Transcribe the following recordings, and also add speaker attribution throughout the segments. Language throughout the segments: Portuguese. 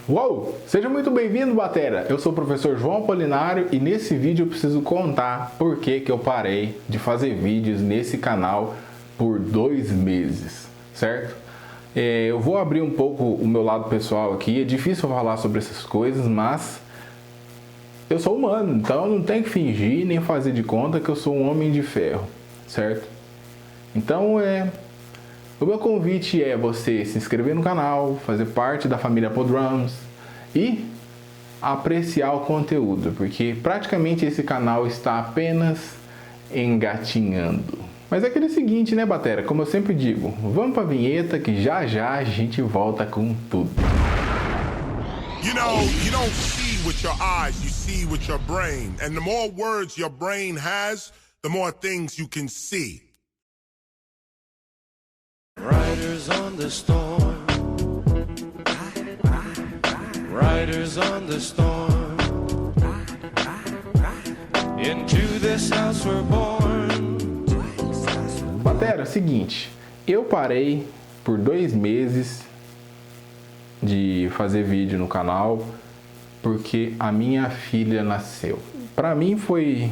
Speaker 1: Uou! Seja muito bem-vindo, Batera! Eu sou o professor João Apolinário e nesse vídeo eu preciso contar por que eu parei de fazer vídeos nesse canal por 2 meses, certo? Eu vou abrir um pouco o meu lado pessoal aqui, é difícil falar sobre essas coisas, mas eu sou humano, então não tenho que fingir nem fazer de conta que eu sou um homem de ferro, certo? Então o meu convite é você se inscrever no canal, fazer parte da família Podrums e apreciar o conteúdo, porque praticamente esse canal está apenas engatinhando. Mas é aquele seguinte, né, Batera? Como eu sempre digo, vamos pra vinheta que já já a gente volta com tudo.
Speaker 2: You know, you don't see with your eyes, you see with your brain. And the more words your brain has, the more things you can see.
Speaker 3: Riders on the storm. Riders on the storm. Into this house we're born.
Speaker 1: Batera, seguinte, eu parei por 2 meses de fazer vídeo no canal porque a minha filha nasceu. Para mim foi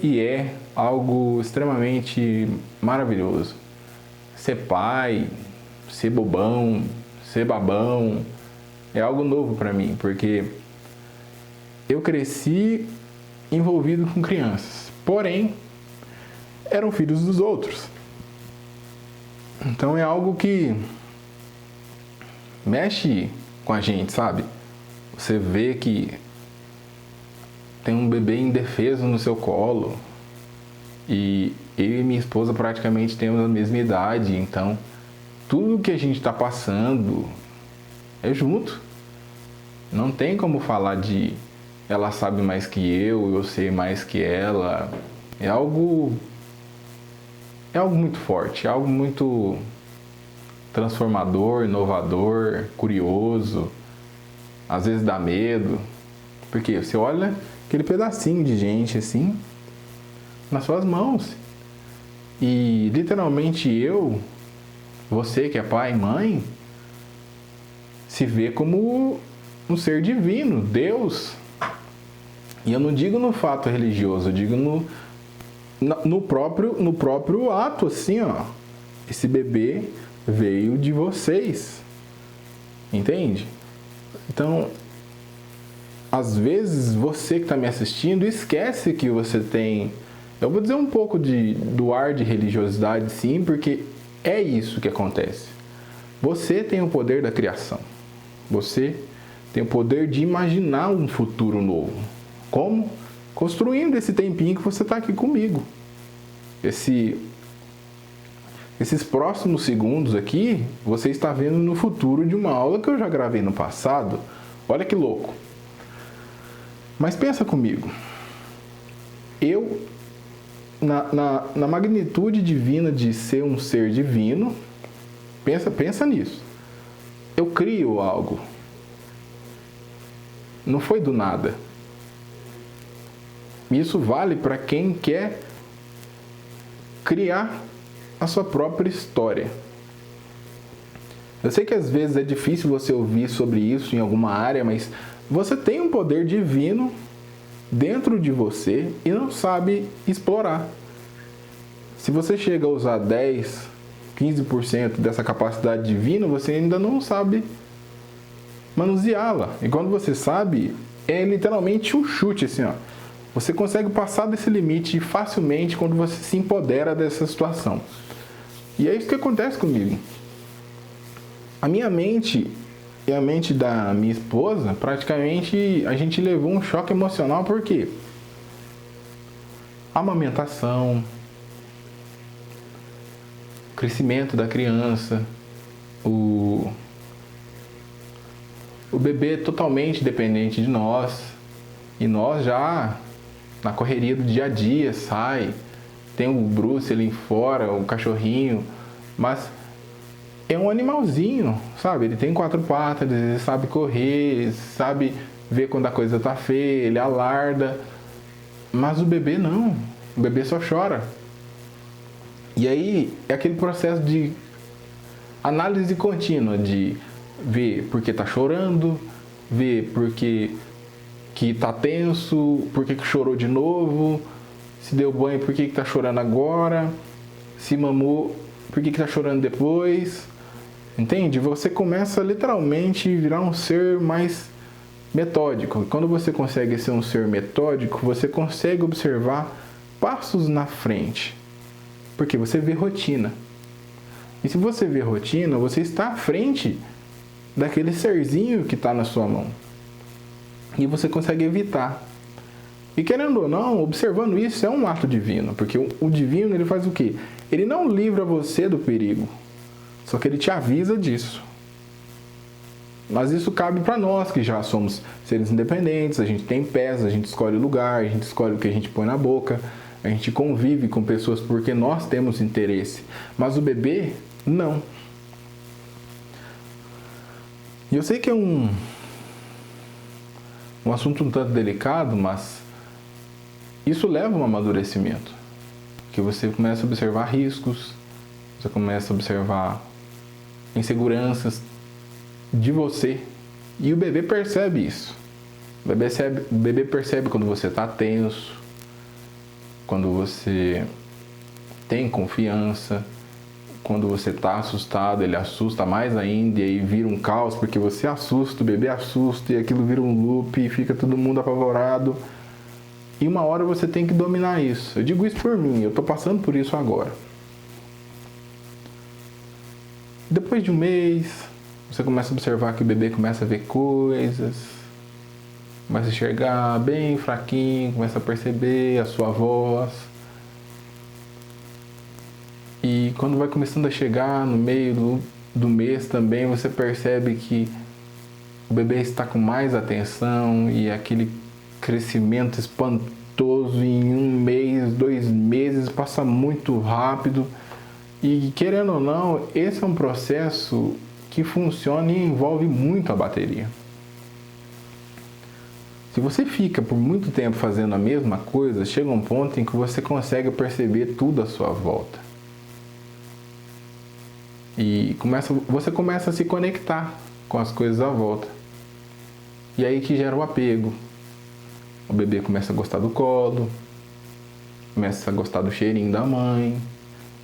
Speaker 1: e é algo extremamente maravilhoso. Ser pai, ser bobão, ser babão, é algo novo para mim, porque eu cresci envolvido com crianças, porém eram filhos dos outros. Então é algo que mexe com a gente, sabe? Você vê que tem um bebê indefeso no seu colo e eu e minha esposa praticamente temos a mesma idade, então tudo que a gente está passando é junto. Não tem como falar de ela sabe mais que eu sei mais que ela. É algo muito forte, é algo muito transformador, inovador, curioso. Às vezes dá medo, porque você olha aquele pedacinho de gente assim nas suas mãos. E literalmente você que é pai e mãe, se vê como um ser divino, Deus. E eu não digo no fato religioso, eu digo no próprio ato, assim, ó. Esse bebê veio de vocês, entende? Então, às vezes você que está me assistindo esquece que você tem. Eu vou dizer um pouco do ar de religiosidade, sim, porque é isso que acontece. Você tem o poder da criação. Você tem o poder de imaginar um futuro novo. Como? Construindo esse tempinho que você está aqui comigo. Esses próximos segundos aqui, você está vendo no futuro de uma aula que eu já gravei no passado. Olha que louco. Mas pensa comigo. Eu, na magnitude divina de ser um ser divino, pensa nisso. Eu crio algo. Não foi do nada. Isso vale para quem quer criar a sua própria história. Eu sei que às vezes é difícil você ouvir sobre isso em alguma área, mas você tem um poder divino dentro de você e não sabe explorar. Se você chega a usar 10, 15% dessa capacidade divina, você ainda não sabe manuseá-la. E quando você sabe, é literalmente um chute, assim, ó. Você consegue passar desse limite facilmente quando você se empodera dessa situação. E é isso que acontece comigo. A minha mente e a mente da minha esposa, praticamente a gente levou um choque emocional, por quê? Amamentação, crescimento da criança, o bebê totalmente dependente de nós, e nós já na correria do dia a dia, tem o Bruce ali fora, o cachorrinho, mas é um animalzinho, sabe? Ele tem 4 patas, ele sabe correr, sabe ver quando a coisa tá feia, ele alarda, mas o bebê não, o bebê só chora. E aí é aquele processo de análise contínua de Vê porque tá chorando, vê porque que tá tenso, porque que chorou de novo, se deu banho, por que tá chorando agora, se mamou, por que tá chorando depois. Entende? Você começa literalmente a virar um ser mais metódico. Quando você consegue ser um ser metódico, você consegue observar passos na frente. Porque você vê rotina. E se você vê rotina, você está à frente daquele serzinho que está na sua mão. E você consegue evitar. E querendo ou não, observando isso é um ato divino. Porque o divino, ele faz o quê? Ele não livra você do perigo. Só que ele te avisa disso. Mas isso cabe para nós que já somos seres independentes, a gente tem pés, a gente escolhe o lugar, a gente escolhe o que a gente põe na boca, a gente convive com pessoas porque nós temos interesse. Mas o bebê, não. E eu sei que é um assunto um tanto delicado, mas isso leva a um amadurecimento. Que você começa a observar riscos, você começa a observar inseguranças de você. E o bebê percebe isso. O bebê percebe quando você está tenso, quando você tem confiança, quando você está assustado, ele assusta mais ainda e aí vira um caos, porque você assusta, o bebê assusta e aquilo vira um loop e fica todo mundo apavorado. E uma hora você tem que dominar isso. Eu digo isso por mim, eu estou passando por isso agora. Depois de um mês, você começa a observar que o bebê começa a ver coisas, começa a enxergar bem fraquinho, começa a perceber a sua voz. E quando vai começando a chegar no meio do mês também, você percebe que o bebê está com mais atenção e aquele crescimento espantoso em 1 mês, 2 meses, passa muito rápido. E querendo ou não, esse é um processo que funciona e envolve muito a bateria. Se você fica por muito tempo fazendo a mesma coisa, chega um ponto em que você consegue perceber tudo à sua volta. E você começa a se conectar com as coisas à volta. E aí que gera o apego. O bebê começa a gostar do colo, começa a gostar do cheirinho da mãe.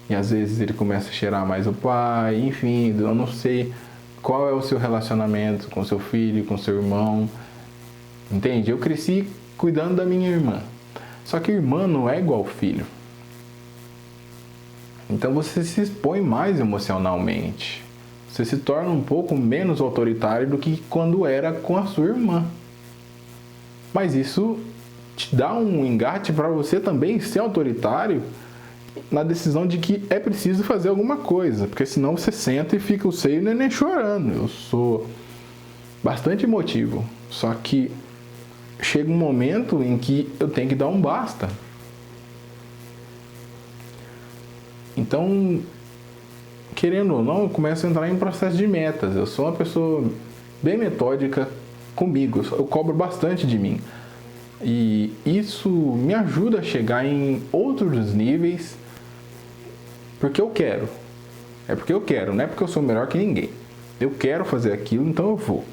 Speaker 1: E às vezes ele começa a cheirar mais o pai, enfim, eu não sei qual é o seu relacionamento com seu filho, com seu irmão. Entende? Eu cresci cuidando da minha irmã. Só que irmã não é igual filho. Então você se expõe mais emocionalmente. Você se torna um pouco menos autoritário do que quando era com a sua irmã. Mas isso te dá um engate para você também ser autoritário na decisão de que é preciso fazer alguma coisa, porque senão você senta e fica o seio e o neném chorando. Eu sou bastante emotivo, só que chega um momento em que eu tenho que dar um basta. Então, querendo ou não, eu começo a entrar em processo de metas. Eu sou uma pessoa bem metódica comigo, eu cobro bastante de mim. E isso me ajuda a chegar em outros níveis porque eu quero. É porque eu quero, não é porque eu sou melhor que ninguém. Eu quero fazer aquilo, então eu vou.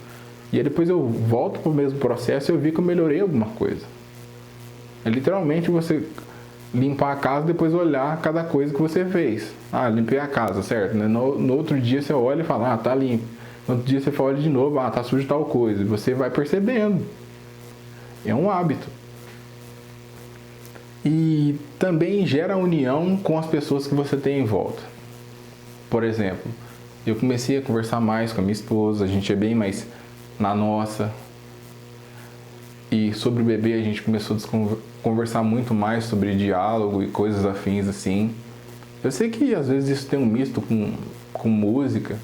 Speaker 1: E aí depois eu volto para o mesmo processo e eu vi que eu melhorei alguma coisa. É literalmente você limpar a casa e depois olhar cada coisa que você fez. Ah, limpei a casa, certo? No outro dia você olha e fala, ah, tá limpo. No outro dia você olha de novo, ah, tá sujo tal coisa. E você vai percebendo. É um hábito. E também gera união com as pessoas que você tem em volta. Por exemplo, eu comecei a conversar mais com a minha esposa, a gente é bem mais na nossa. E sobre o bebê a gente começou a conversar muito mais sobre diálogo e coisas afins assim. Eu sei que às vezes isso tem um misto com música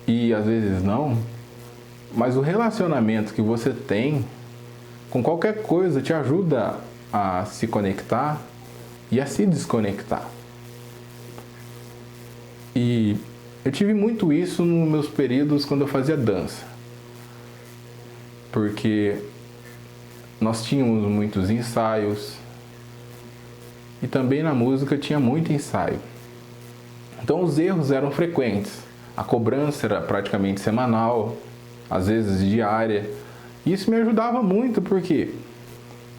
Speaker 1: e às vezes não, mas o relacionamento que você tem com qualquer coisa te ajuda a se conectar e a se desconectar. E eu tive muito isso nos meus períodos quando eu fazia dança. Porque nós tínhamos muitos ensaios e também na música tinha muito ensaio. Então os erros eram frequentes. A cobrança era praticamente semanal, às vezes diária. Isso me ajudava muito porque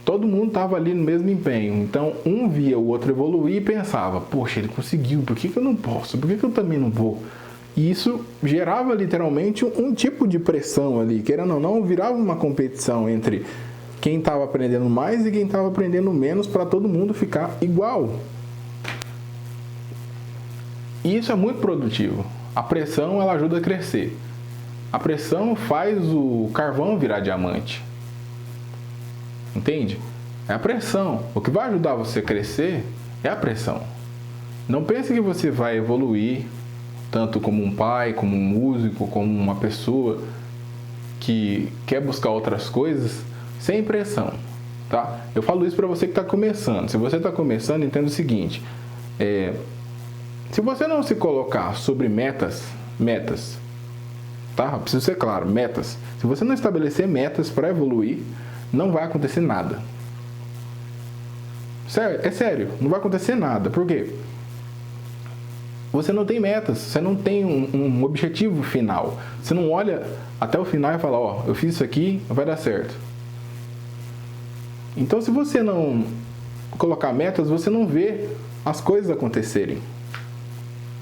Speaker 1: todo mundo estava ali no mesmo empenho. Então, um via o outro evoluir e pensava, poxa, ele conseguiu, por que eu não posso? Por que eu também não vou? E isso gerava literalmente um tipo de pressão ali, querendo ou não, virava uma competição entre quem estava aprendendo mais e quem estava aprendendo menos para todo mundo ficar igual. E isso é muito produtivo. A pressão, ela ajuda a crescer. A pressão faz o carvão virar diamante. Entende? É a pressão. O que vai ajudar você a crescer é a pressão. Não pense que você vai evoluir tanto como um pai, como um músico, como uma pessoa que quer buscar outras coisas sem pressão, tá? Eu falo isso para você que está começando. Se você está começando, entenda o seguinte: se você não se colocar sobre metas, tá? Preciso ser claro, metas. Se você não estabelecer metas para evoluir, não vai acontecer nada. Sério, é sério, não vai acontecer nada. Por quê? Você não tem metas, você não tem um objetivo final. Você não olha até o final e fala, ó, eu fiz isso aqui, vai dar certo. Então, se você não colocar metas, você não vê as coisas acontecerem.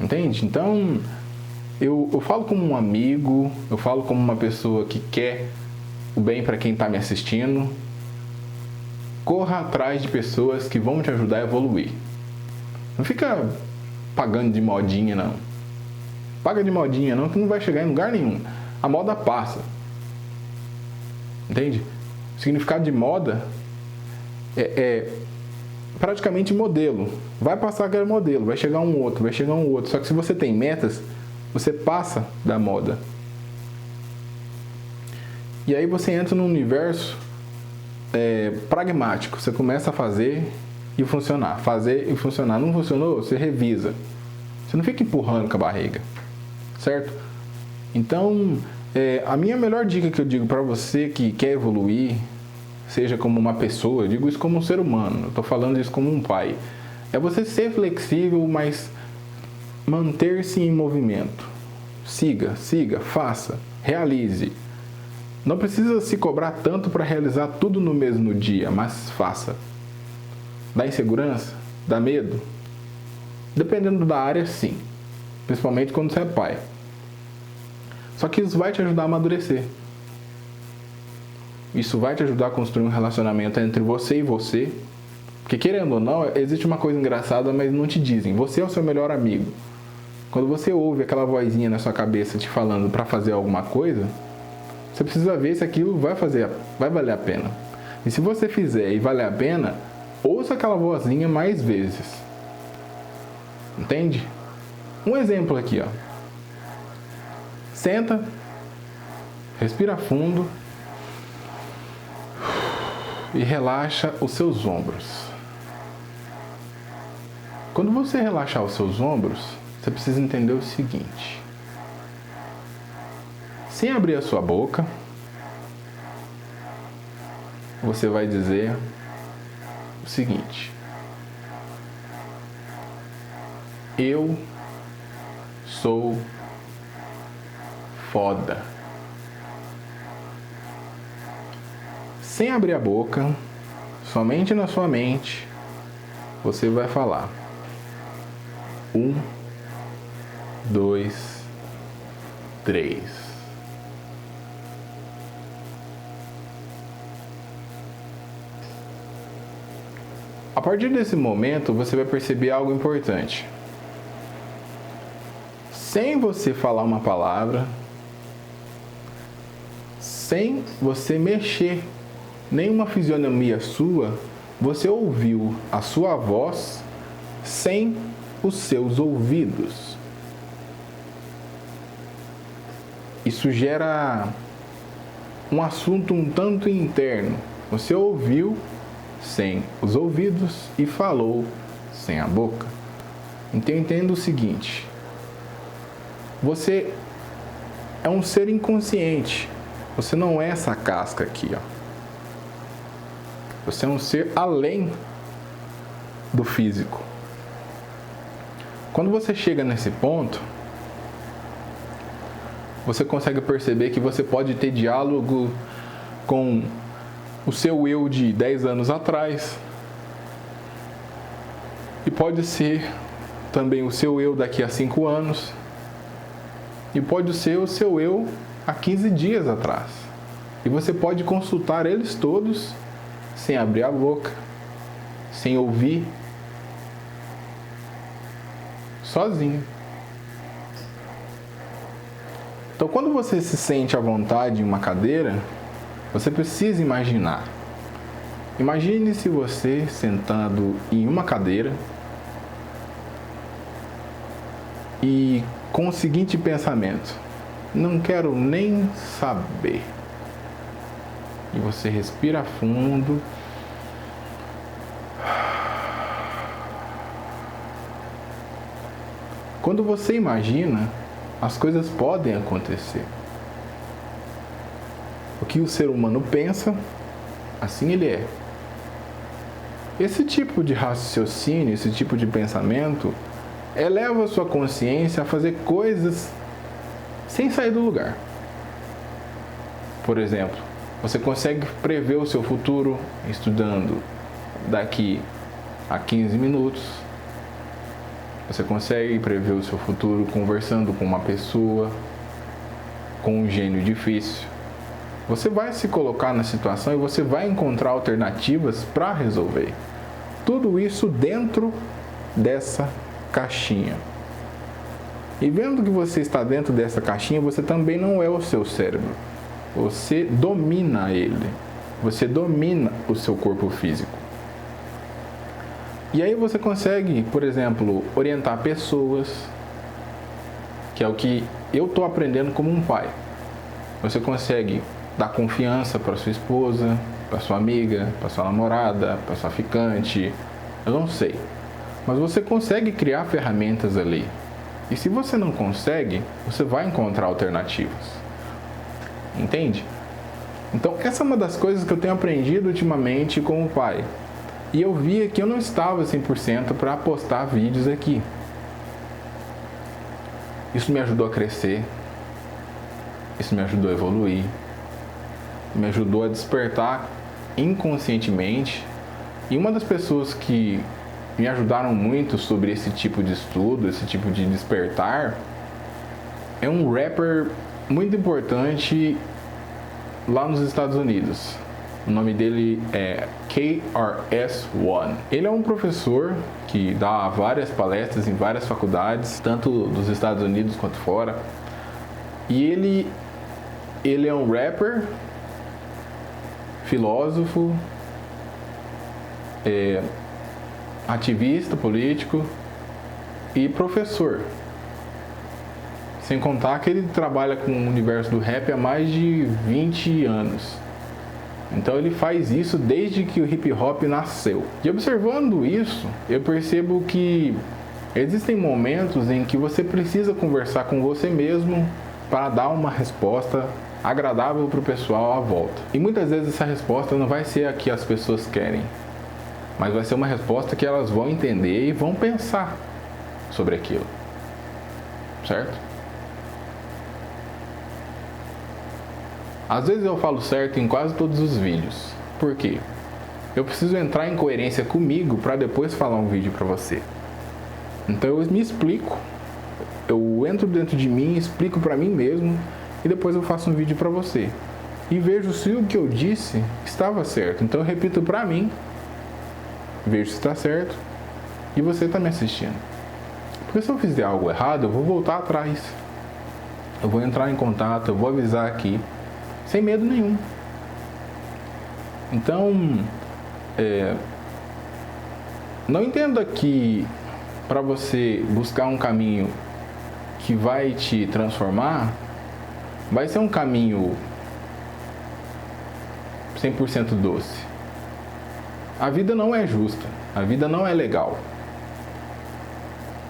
Speaker 1: Entende? Então, eu falo como um amigo, eu falo como uma pessoa que quer o bem para quem está me assistindo. Corra atrás de pessoas que vão te ajudar a evoluir. Não fica pagando de modinha, não. Paga de modinha, não, que não vai chegar em lugar nenhum. A moda passa. Entende? O significado de moda é praticamente modelo. Vai passar aquele modelo, vai chegar um outro, vai chegar um outro. Só que se você tem metas, você passa da moda. E aí você entra num universo pragmático. Você começa a fazer e funcionar. Fazer e funcionar. Não funcionou? Você revisa. Você não fica empurrando com a barriga. Certo? Então, a minha melhor dica que eu digo para você que quer evoluir, seja como uma pessoa, eu digo isso como um ser humano, eu estou falando isso como um pai, é você ser flexível, mas manter-se em movimento. Siga, faça, realize. Não precisa se cobrar tanto para realizar tudo no mesmo dia, mas faça. Dá insegurança? Dá medo? Dependendo da área, sim. Principalmente quando você é pai. Só que isso vai te ajudar a amadurecer. Isso vai te ajudar a construir um relacionamento entre você e você. Porque querendo ou não, existe uma coisa engraçada, mas não te dizem. Você é o seu melhor amigo. Quando você ouve aquela vozinha na sua cabeça te falando para fazer alguma coisa, você precisa ver se aquilo vai valer a pena. E se você fizer e valer a pena, ouça aquela vozinha mais vezes. Entende? Um exemplo aqui, ó. Senta, respira fundo e relaxa os seus ombros. Quando você relaxar os seus ombros, você precisa entender o seguinte: sem abrir a sua boca, você vai dizer o seguinte: eu sou foda. Sem abrir a boca, somente na sua mente, você vai falar: 1, 2, 3. A partir desse momento, você vai perceber algo importante. Sem você falar uma palavra, sem você mexer nenhuma fisionomia sua, você ouviu a sua voz sem os seus ouvidos. Isso gera um assunto um tanto interno. Você ouviu sem os ouvidos e falou sem a boca. Então entenda o seguinte: você é um ser inconsciente. Você não é essa casca aqui, ó. Você é um ser além do físico. Quando você chega nesse ponto, você consegue perceber que você pode ter diálogo com o seu eu de 10 anos atrás. E pode ser também o seu eu daqui a 5 anos. E pode ser o seu eu há 15 dias atrás. E você pode consultar eles todos sem abrir a boca, sem ouvir, sozinho. Então, quando você se sente à vontade em uma cadeira, você precisa imaginar. Imagine se você sentado em uma cadeira e com o seguinte pensamento: não quero nem saber. E você respira fundo. Quando você imagina, as coisas podem acontecer. O que o ser humano pensa, assim ele é. Esse tipo de raciocínio, esse tipo de pensamento, eleva a sua consciência a fazer coisas sem sair do lugar. Por exemplo, você consegue prever o seu futuro estudando daqui a 15 minutos. Você consegue prever o seu futuro conversando com uma pessoa, com um gênio difícil. Você vai se colocar na situação e você vai encontrar alternativas para resolver. Tudo isso dentro dessa caixinha. E vendo que você está dentro dessa caixinha, você também não é o seu cérebro. Você domina ele. Você domina o seu corpo físico. E aí você consegue, por exemplo, orientar pessoas, que é o que eu estou aprendendo como um pai. Você consegue dar confiança para sua esposa, para sua amiga, para sua namorada, para sua ficante, eu não sei. Mas você consegue criar ferramentas ali. E se você não consegue, você vai encontrar alternativas. Entende? Então, essa é uma das coisas que eu tenho aprendido ultimamente como pai. E eu via que eu não estava 100% para postar vídeos aqui. Isso me ajudou a crescer. Isso me ajudou a evoluir. Me ajudou a despertar inconscientemente. E uma das pessoas que me ajudaram muito sobre esse tipo de estudo, esse tipo de despertar, é um rapper muito importante lá nos Estados Unidos. O nome dele é KRS-One. Ele é um professor que dá várias palestras em várias faculdades, tanto dos Estados Unidos quanto fora. E ele é um rapper, filósofo, ativista político e professor. Sem contar que ele trabalha com o universo do rap há mais de 20 anos. Então ele faz isso desde que o hip hop nasceu. E observando isso, eu percebo que existem momentos em que você precisa conversar com você mesmo para dar uma resposta agradável para o pessoal à volta. E muitas vezes essa resposta não vai ser a que as pessoas querem, mas vai ser uma resposta que elas vão entender e vão pensar sobre aquilo. Certo? Às vezes eu falo certo em quase todos os vídeos. Por quê? Eu preciso entrar em coerência comigo para depois falar um vídeo para você. Então eu me explico. Eu entro dentro de mim, explico para mim mesmo e depois eu faço um vídeo para você. E vejo se o que eu disse estava certo. Então eu repito para mim, vejo se está certo e você está me assistindo. Porque se eu fizer algo errado, eu vou voltar atrás. Eu vou entrar em contato, eu vou avisar aqui. Sem medo nenhum. Então, não entenda que para você buscar um caminho que vai te transformar, vai ser um caminho 100% doce. A vida não é justa, a vida não é legal.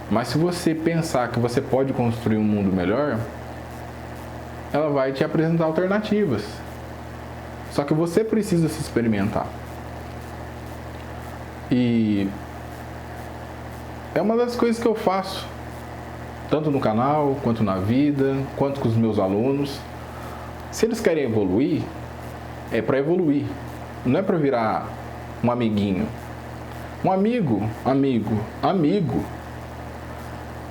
Speaker 1: Mas se você pensar que você pode construir um mundo melhor, ela vai te apresentar alternativas. Só que você precisa se experimentar. E é uma das coisas que eu faço tanto no canal, quanto na vida, quanto com os meus alunos. Se eles querem evoluir, é para evoluir, não é para virar um amiguinho. Um amigo,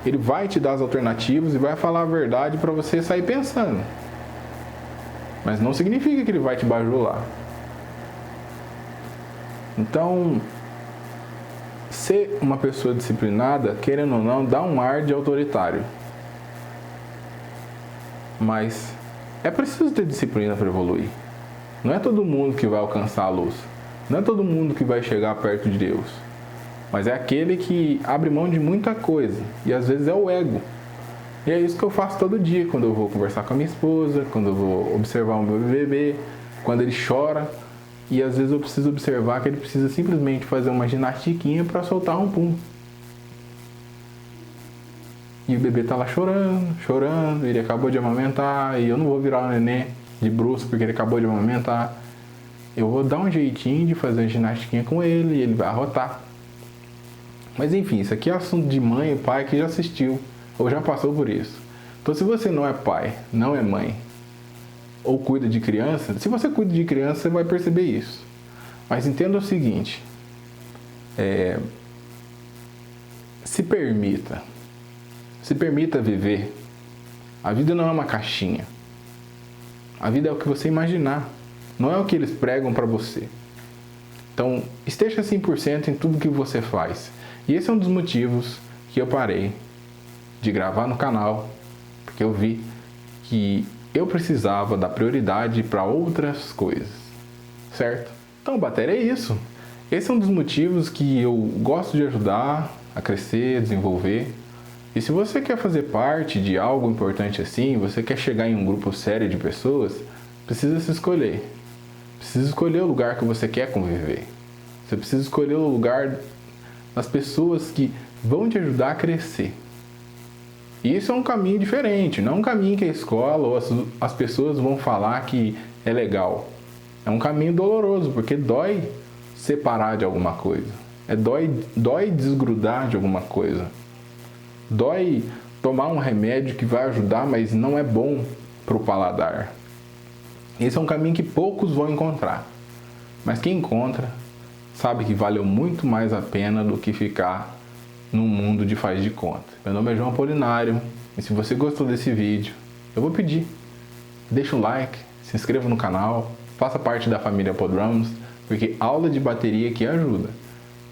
Speaker 1: ele vai te dar as alternativas e vai falar a verdade para você sair pensando. Mas não significa que ele vai te bajular. Então, ser uma pessoa disciplinada, querendo ou não, dá um ar de autoritário. Mas é preciso ter disciplina para evoluir. Não é todo mundo que vai alcançar a luz. Não é todo mundo que vai chegar perto de Deus. Mas é aquele que abre mão de muita coisa. E às vezes é o ego. E é isso que eu faço todo dia, quando eu vou conversar com a minha esposa, quando eu vou observar o meu bebê, quando ele chora. E às vezes eu preciso observar que ele precisa simplesmente fazer uma ginastiquinha para soltar um pum. E o bebê tá lá chorando, ele acabou de amamentar, e eu não vou virar o neném de bruço porque ele acabou de amamentar. Eu vou dar um jeitinho de fazer uma ginastiquinha com ele e ele vai arrotar. Mas enfim, isso aqui é assunto de mãe e pai que já assistiu ou já passou por isso. Então se você não é pai, não é mãe, ou cuida de criança, se você cuida de criança você vai perceber isso. Mas entenda o seguinte, se permita viver. A vida não é uma caixinha. A vida é o que você imaginar, não é o que eles pregam para você. Então, esteja 100% em tudo que você faz. E esse é um dos motivos que eu parei de gravar no canal, porque eu vi que eu precisava dar prioridade para outras coisas, certo? Então, Batéria, é isso. Esse é um dos motivos que eu gosto de ajudar a crescer, desenvolver. E se você quer fazer parte de algo importante assim, você quer chegar em um grupo sério de pessoas, precisa se escolher. Precisa escolher o lugar que você quer conviver. Você precisa escolher o lugar das pessoas que vão te ajudar a crescer. E isso é um caminho diferente, não é um caminho que a escola ou as pessoas vão falar que é legal. É um caminho doloroso, porque dói separar de alguma coisa. Dói desgrudar de alguma coisa. Dói tomar um remédio que vai ajudar, mas não é bom para o paladar. Esse é um caminho que poucos vão encontrar. Mas quem encontra, sabe que valeu muito mais a pena do que ficar num mundo de faz de conta. Meu nome é João Apolinário, e se você gostou desse vídeo, eu vou pedir, deixa um like, se inscreva no canal, faça parte da família Podrums, porque aula de bateria aqui ajuda.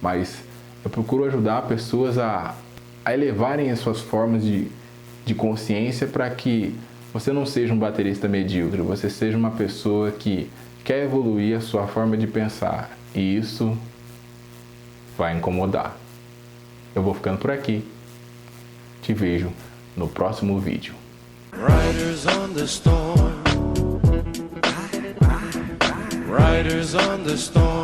Speaker 1: Mas eu procuro ajudar pessoas a elevarem as suas formas de consciência para que você não seja um baterista medíocre, você seja uma pessoa que quer evoluir a sua forma de pensar. E isso vai incomodar. Eu vou ficando por aqui. Te vejo no próximo vídeo.
Speaker 3: Riders on the storm. Riders on the storm.